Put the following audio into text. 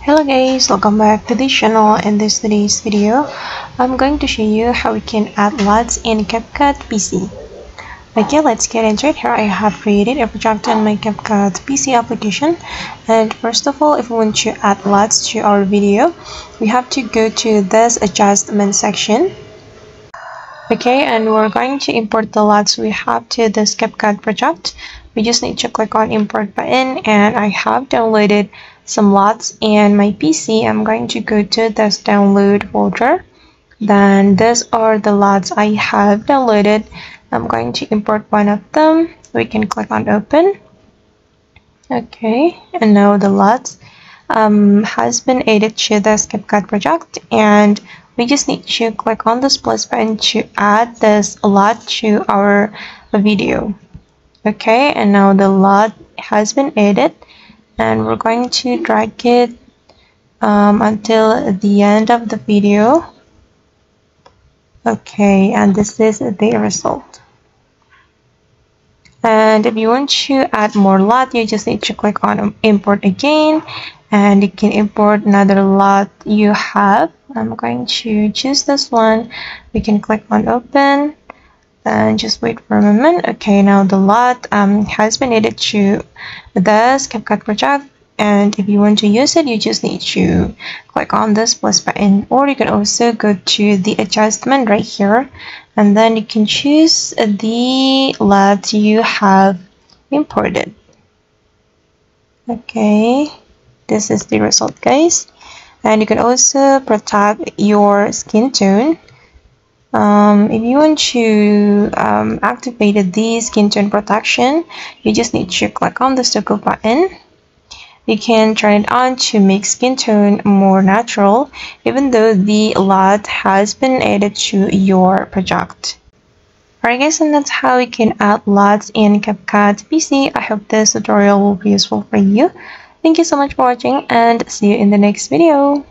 Hello guys, welcome back to the channel. In today's video, I'm going to show you how we can add LUTs in CapCut PC. Okay, let's get into it. Here I have created a project on my CapCut PC application. And first of all, if we want to add LUTs to our video, we have to go to this adjustment section. Okay, and we're going to import the LUTs we have to this CapCut project. We just need to click on import button, and I have downloaded some LUTs in my PC. I'm going to go to this download folder. Then these are the LUTs I have downloaded. I'm going to import one of them. We can click on open. Okay, and now the LUTs has been added to this CapCut project, and we just need to click on this plus button to add this LUT to our video. Okay, and now the LUT has been added, and we're going to drag it until the end of the video. Okay, and this is the result. And if you want to add more LUT, you just need to click on import again, and you can import another LUT you have. I'm going to choose this one. We can click on open and just wait for a moment. Okay, now the LUT has been added to this CapCut project, and if you want to use it, you just need to click on this plus button, or you can also go to the adjustment right here, and then you can choose the LUT you have imported. Okay, this is the result, guys. And you can also protect your skin tone. If you want to activate the skin tone protection, you just need to click on the toggle button. You can turn it on to make skin tone more natural, even though the LUT has been added to your project. Alright guys, and that's how you can add LUTs in CapCut PC. I hope this tutorial will be useful for you. Thank you so much for watching, and see you in the next video.